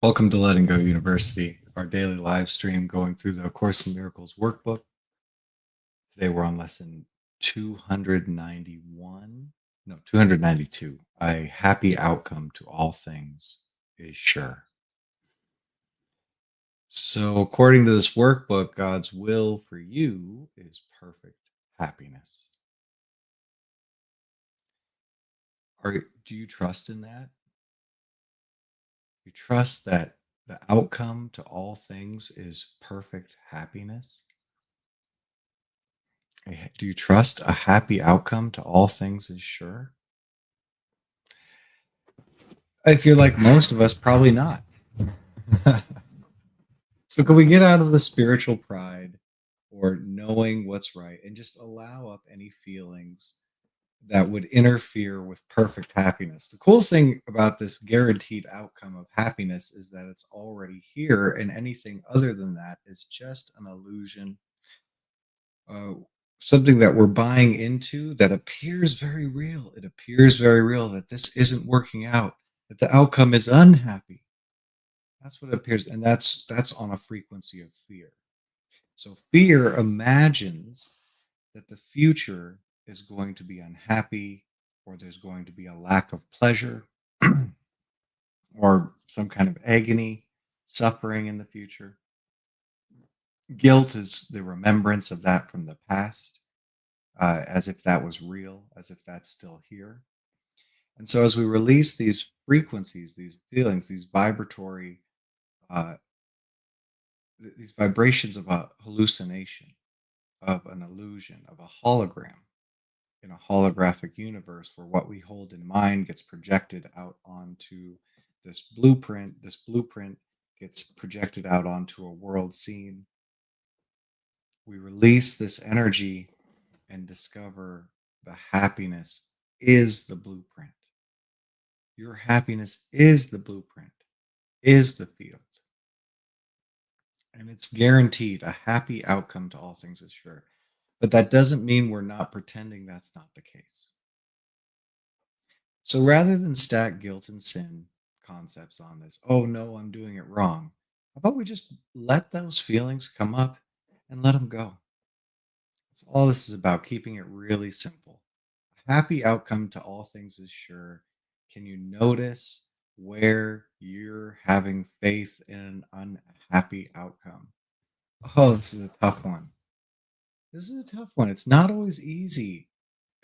Welcome to Letting Go University, our daily live stream going through the Course in Miracles workbook. Today we're on lesson 292. A happy outcome to all things is sure. So, according to this workbook, God's will for you is perfect happiness. Do you trust in that? You trust that the outcome to all things is perfect happiness? Do you trust a happy outcome to all things is sure? If you're like most of us, probably not. So, can we get out of the spiritual pride or knowing what's right and just allow up any feelings that would interfere with perfect happiness? The cool thing about this guaranteed outcome of happiness is that it's already here, and anything other than that is just an illusion, uh, something that we're buying into that appears very real. It appears very real that this isn't working out, that the outcome is unhappy. That's what it appears, and that's on a frequency of fear. So fear imagines that the future is going to be unhappy, or there's going to be a lack of pleasure, or some kind of agony, suffering in the future. Guilt is the remembrance of that from the past, as if that was real, as if that's still here. And so, as we release these frequencies, these feelings, these vibratory, uh, these vibrations of a hallucination, of an illusion, of a hologram in a holographic universe where what we hold in mind gets projected out onto this blueprint gets projected out onto a world scene. We release this energy and discover the happiness is the blueprint. Your happiness is the blueprint, is the field. And it's guaranteed. A happy outcome to all things is sure. But that doesn't mean we're not pretending that's not the case. So rather than stack guilt and sin concepts on this, oh no, I'm doing it wrong, how about we just let those feelings come up and let them go? That's all this is about, keeping it really simple. A happy outcome to all things is sure. Can you notice where you're having faith in an unhappy outcome? Oh, this is a tough one. This is a tough one. It's not always easy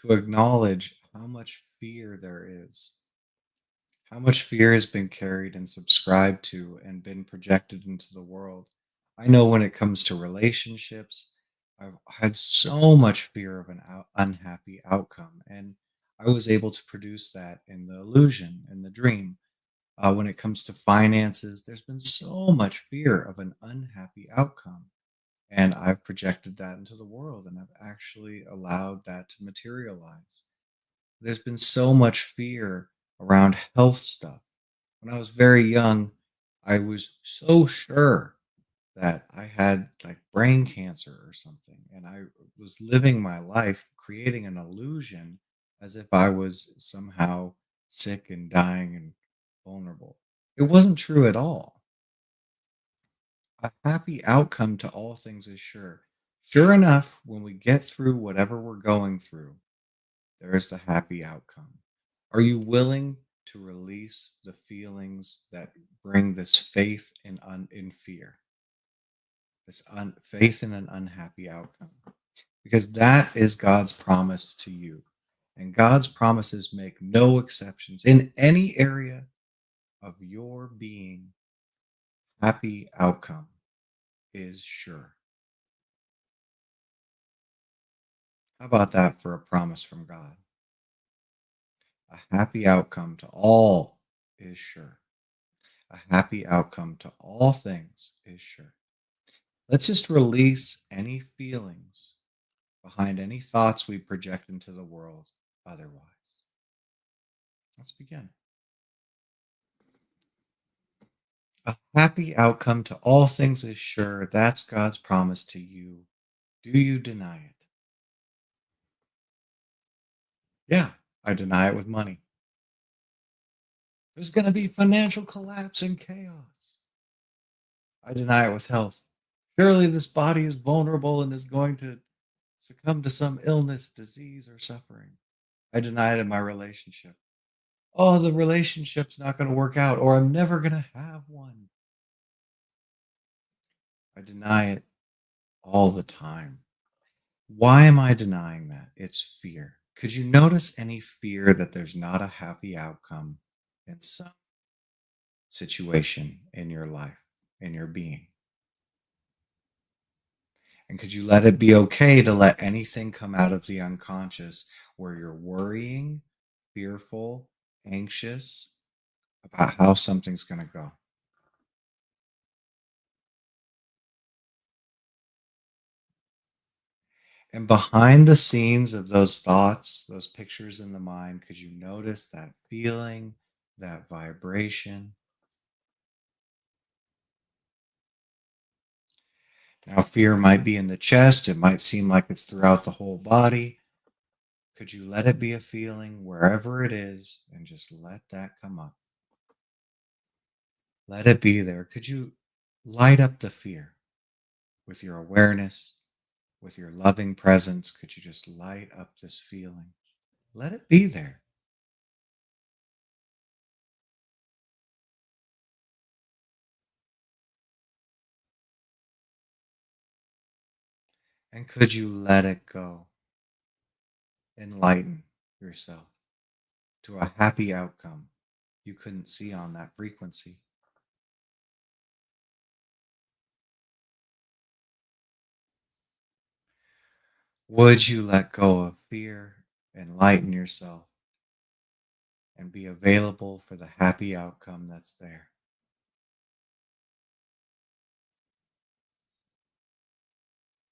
to acknowledge how much fear there is, how much fear has been carried and subscribed to and been projected into the world. I know when it comes to relationships, I've had so much fear of an unhappy outcome. And I was able to produce that in the illusion, in the dream. When it comes to finances, there's been so much fear of an unhappy outcome. And I've projected that into the world and I've actually allowed that to materialize. There's been so much fear around health stuff. When I was very young, I was so sure that I had like brain cancer or something. And I was living my life creating an illusion as if I was somehow sick and dying and vulnerable. It wasn't true at all. A happy outcome to all things is sure. Sure enough, when we get through whatever we're going through, there is the happy outcome. Are you willing to release the feelings that bring this faith in fear, faith in an unhappy outcome? Because that is God's promise to you. And God's promises make no exceptions. In any area of your being, happy outcome is sure. How about that for a promise from God? A happy outcome to all is sure. A happy outcome to all things is sure. Let's just release any feelings behind any thoughts we project into the world otherwise. Let's begin. A happy outcome to all things is sure. That's God's promise to you. Do you deny it? Yeah, I deny it with money. There's going to be financial collapse and chaos. I deny it with health. Surely this body is vulnerable and is going to succumb to some illness, disease, or suffering. I deny it in my relationship. Oh, the relationship's not going to work out, or I'm never going to have one. I deny it all the time. Why am I denying that? It's fear. Could you notice any fear that there's not a happy outcome in some situation in your life, in your being? And could you let it be okay to let anything come out of the unconscious where you're worrying, fearful, anxious about how something's going to go? And behind the scenes of those thoughts, those pictures in the mind, could you notice that feeling, that vibration? Now, fear might be in the chest, it might seem like it's throughout the whole body. Could you let it be a feeling wherever it is and just let that come up? Let it be there. Could you light up the fear with your awareness, with your loving presence? Could you just light up this feeling? Let it be there. And could you let it go? Enlighten yourself to a happy outcome you couldn't see on that frequency. Would you let go of fear, enlighten yourself, and be available for the happy outcome that's there?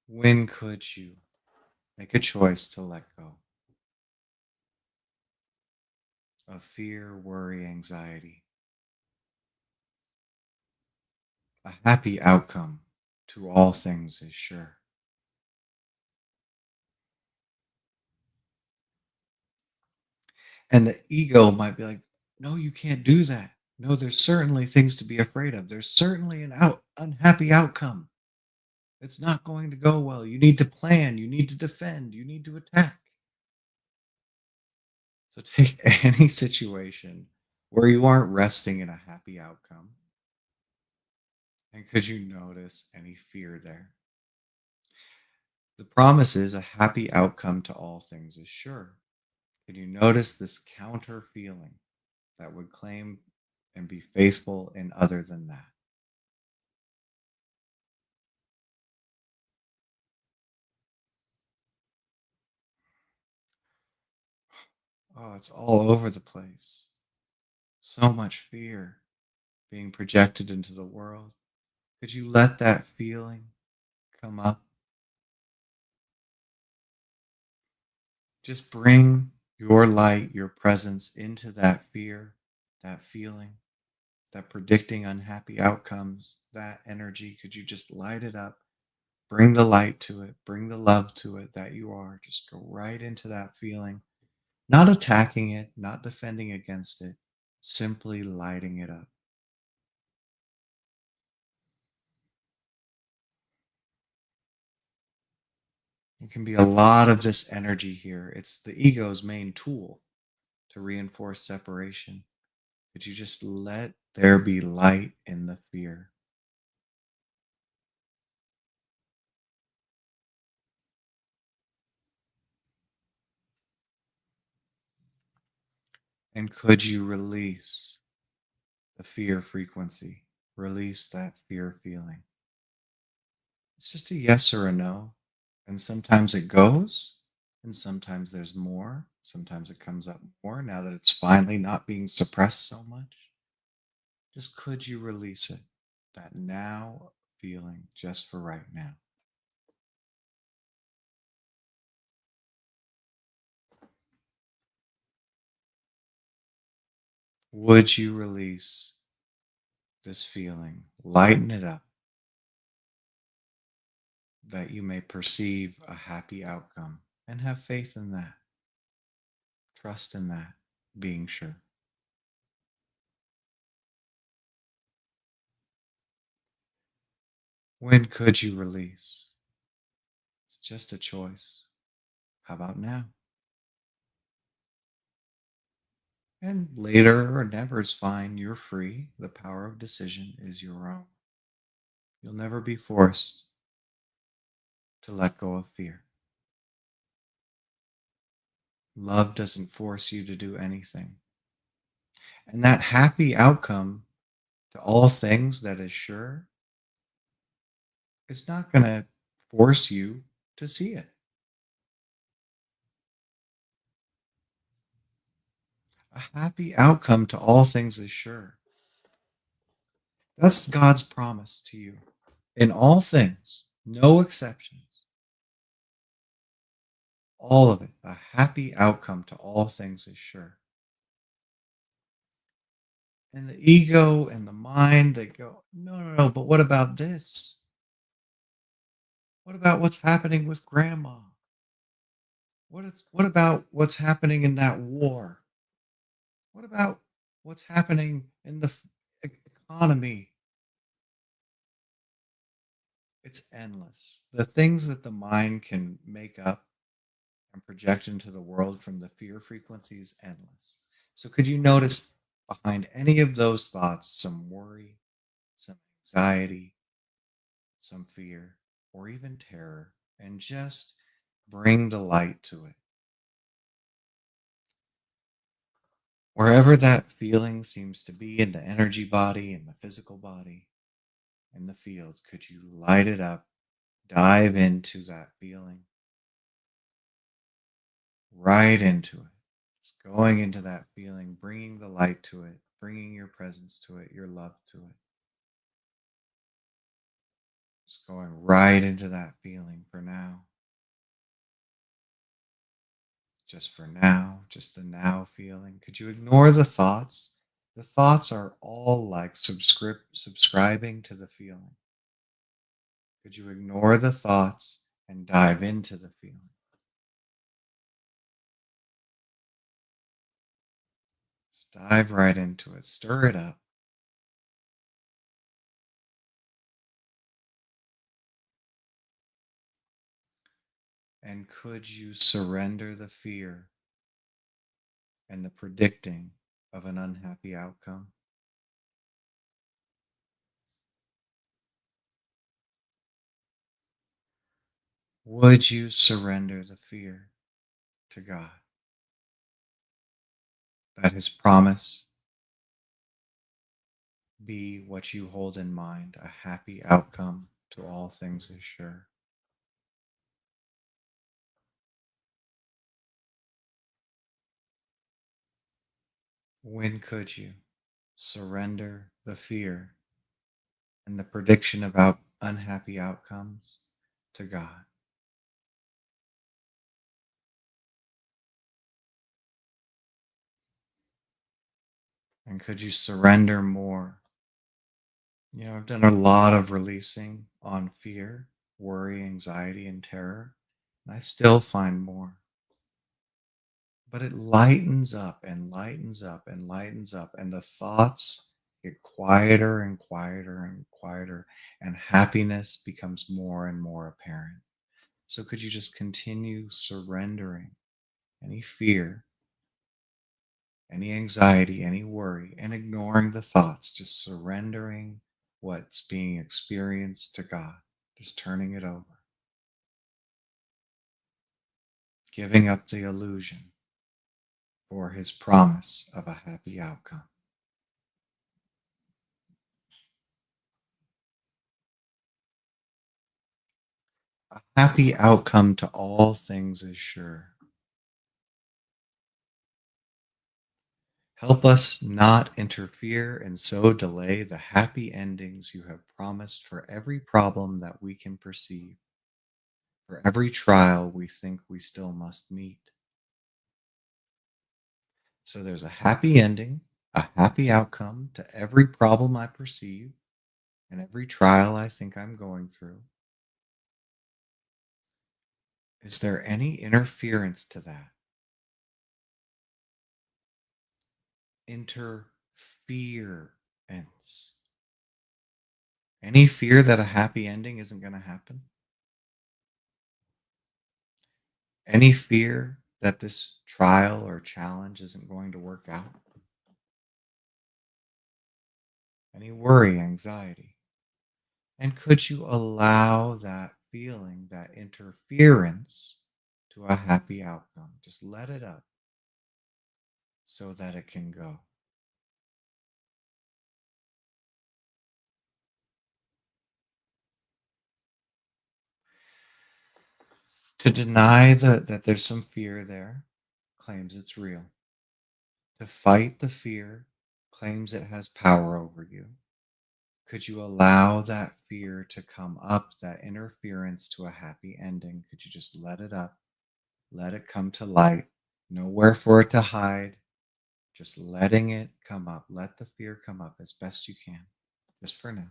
When could you make a choice to let go of fear, worry, anxiety? A happy outcome to all things is sure. And the ego might be like, no, you can't do that. No, there's certainly things to be afraid of. There's certainly an unhappy outcome. It's not going to go well. You need to plan. You need to defend. You need to attack. So take any situation where you aren't resting in a happy outcome. And could you notice any fear there? The promise is a happy outcome to all things is sure. Can you notice this counter feeling that would claim and be faithful in other than that? Oh, it's all over the place. So much fear being projected into the world. Could you let that feeling come up? Just bring your light, your presence into that fear, that feeling, that predicting unhappy outcomes, that energy. Could you just light it up? Bring the light to it, bring the love to it that you are. Just go right into that feeling, not attacking it, not defending against it, simply lighting it up. It can be a lot of this energy here. It's the ego's main tool to reinforce separation. Could you just let there be light in the fear? And could you release the fear frequency? Release that fear feeling. It's just a yes or a no. And sometimes it goes, and sometimes there's more. Sometimes it comes up more now that it's finally not being suppressed so much. Just could you release it? That now feeling just for right now. Would you release this feeling? Lighten it up that you may perceive a happy outcome and have faith in that. Trust in that being sure. When could you release? It's just a choice. How about now? And later or never is fine. You're free. The power of decision is your own. You'll never be forced to let go of fear. Love doesn't force you to do anything. And that happy outcome to all things that is sure is not going to force you to see it. A happy outcome to all things is sure. That's God's promise to you. In all things, no exceptions, all of it, a happy outcome to all things is sure. And the ego and the mind, they go, no, no, no, but what about this? What about what's happening with grandma? What about what's happening in that war? What about what's happening in the economy? It's endless. The things that the mind can make up and project into the world from the fear frequency is endless. So, could you notice behind any of those thoughts some worry, some anxiety, some fear, or even terror, and just bring the light to it? Wherever that feeling seems to be in the energy body, in the physical body, in the field, could you light it up, dive into that feeling, right into it? Just going into that feeling, bringing the light to it, bringing your presence to it, your love to it. Just going right into that feeling for now. Just for now, just the now feeling. Could you ignore the thoughts? The thoughts are all like subscribing to the feeling. Could you ignore the thoughts and dive into the feeling? Just dive right into it. Stir it up. And could you surrender the fear and the predicting of an unhappy outcome? Would you surrender the fear to God that His promise be what you hold in mind, a happy outcome to all things is sure? When could you surrender the fear and the prediction about unhappy outcomes to God? And could you surrender more? I've done a lot of releasing on fear, worry, anxiety, and terror, and I still find more. But it lightens up and lightens up and lightens up, and the thoughts get quieter and quieter and quieter, and happiness becomes more and more apparent. So, could you just continue surrendering any fear, any anxiety, any worry, and ignoring the thoughts, just surrendering what's being experienced to God, just turning it over, giving up the illusion for His promise of a happy outcome. A happy outcome to all things is sure. Help us not interfere and so delay the happy endings you have promised for every problem that we can perceive, for every trial we think we still must meet. So there's a happy ending, a happy outcome to every problem I perceive and every trial I think I'm going through. Is there any interference to that? Interference. Any fear that a happy ending isn't going to happen? Any fear that this trial or challenge isn't going to work out? Any worry, anxiety? And could you allow that feeling, that interference to a happy outcome? Just let it up so that it can go. To deny that there's some fear there claims it's real. To fight the fear claims it has power over you. Could you allow that fear to come up, that interference to a happy ending? Could you just let it up? Let it come to light. Nowhere for it to hide. Just letting it come up. Let the fear come up as best you can, just for now.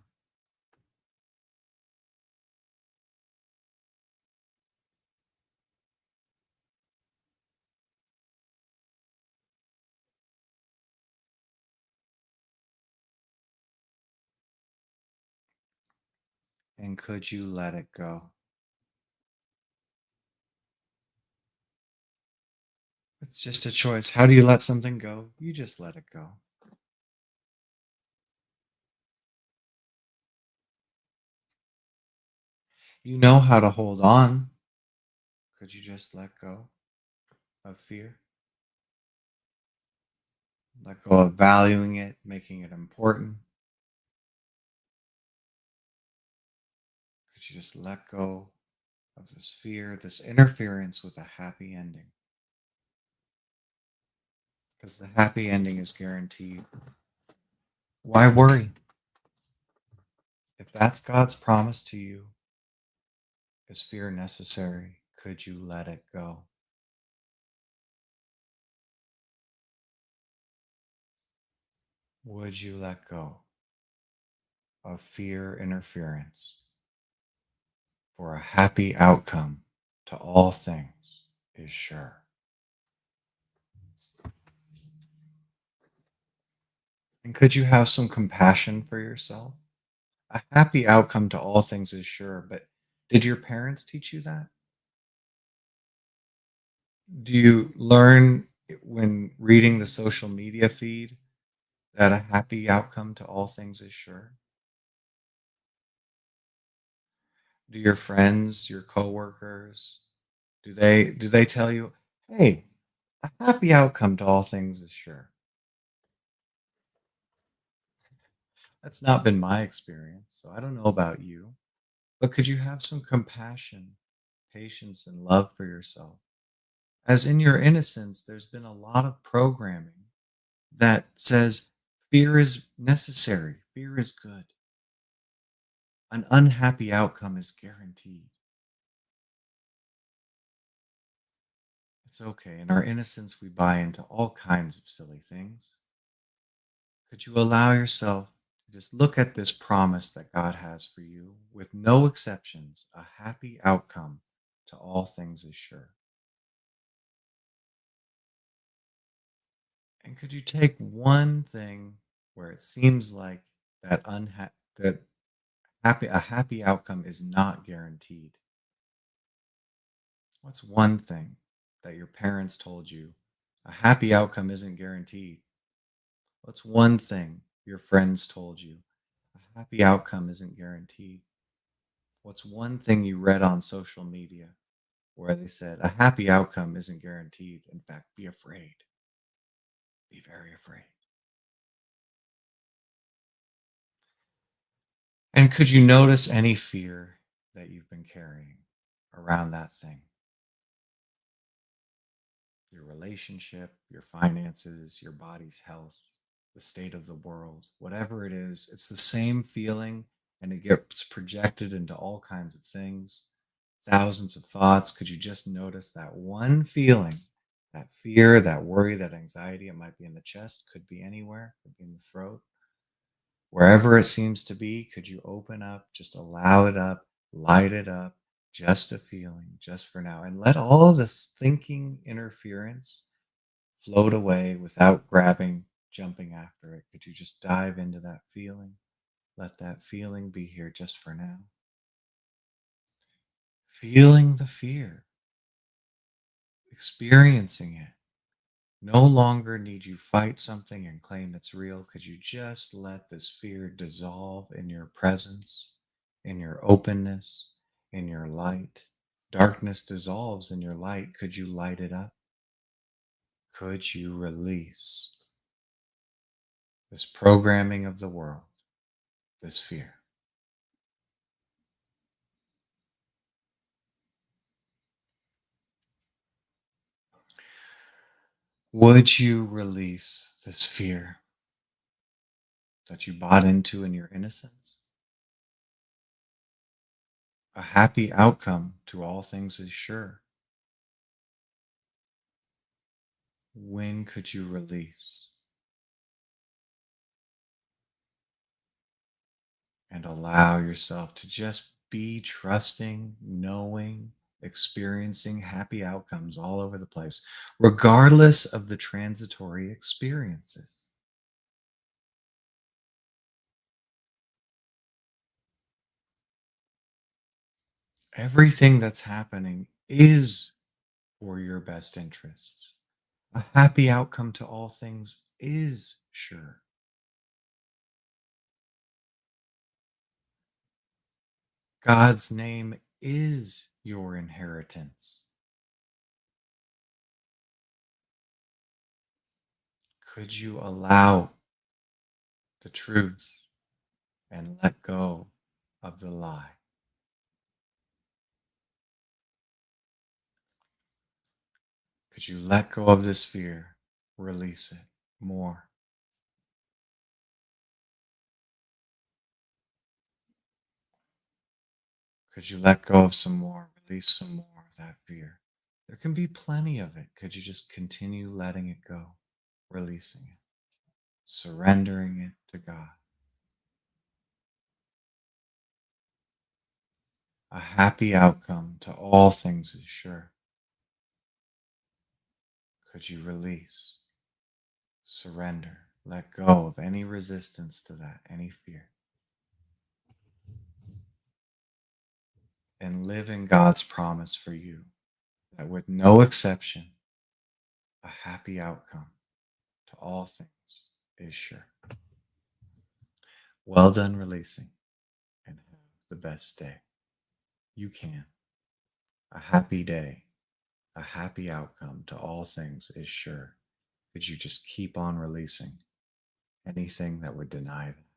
And could you let it go? It's just a choice. How do you let something go? You just let it go. You know how to hold on. Could you just let go of fear? Let go of valuing it, making it important. Could you just let go of this fear, this interference with a happy ending? Because the happy ending is guaranteed. Why worry? If that's God's promise to you, is fear necessary? Could you let it go? Would you let go of fear interference for a happy outcome to all things is sure? And could you have some compassion for yourself? A happy outcome to all things is sure, but did your parents teach you that? Do you learn when reading the social media feed that a happy outcome to all things is sure? Do your friends, your coworkers, do they tell you, "Hey, a happy outcome to all things is sure"? That's not been my experience, so I don't know about you. But could you have some compassion, patience, and love for yourself? As in your innocence, there's been a lot of programming that says fear is necessary, fear is good, an unhappy outcome is guaranteed. It's okay. In our innocence, we buy into all kinds of silly things. Could you allow yourself to just look at this promise that God has for you with no exceptions? A happy outcome to all things is sure. And could you take one thing where it seems like that a happy outcome is not guaranteed? What's one thing that your parents told you a happy outcome isn't guaranteed? What's one thing your friends told you a happy outcome isn't guaranteed? What's one thing you read on social media where they said a happy outcome isn't guaranteed? In fact, be afraid. Be very afraid. And could you notice any fear that you've been carrying around that thing? Your relationship, your finances, your body's health, the state of the world, whatever it is, it's the same feeling and it gets projected into all kinds of things, thousands of thoughts. Could you just notice that one feeling, that fear, that worry, that anxiety? It might be in the chest, could be anywhere, could be in the throat. Wherever it seems to be, could you open up, just allow it up, light it up, just a feeling, just for now, and let all of this thinking interference float away without grabbing, jumping after it? Could you just dive into that feeling? Let that feeling be here just for now. Feeling the fear, experiencing it. No longer need you fight something and claim it's real. Could you just let this fear dissolve in your presence, in your openness, in your light? Darkness dissolves in your light. Could you light it up? Could you release this programming of the world, this fear? Would you release this fear that you bought into in your innocence? A happy outcome to all things is sure. When could you release and allow yourself to just be trusting, knowing, experiencing happy outcomes all over the place, regardless of the transitory experiences? Everything that's happening is for your best interests. A happy outcome to all things is sure. God's name is your inheritance. Could you allow the truth and let go of the lie? Could you let go of this fear? Release it more. Could you let go of some more? Release some more of that fear. There can be plenty of it. Could you just continue letting it go, releasing it, surrendering it to God? A happy outcome to all things is sure. Could you release, surrender, let go of any resistance to that, any fear, and live in God's promise for you that with no exception, a happy outcome to all things is sure. Well done releasing, and have the best day you can. A happy day, a happy outcome to all things is sure. Could you just keep on releasing anything that would deny that?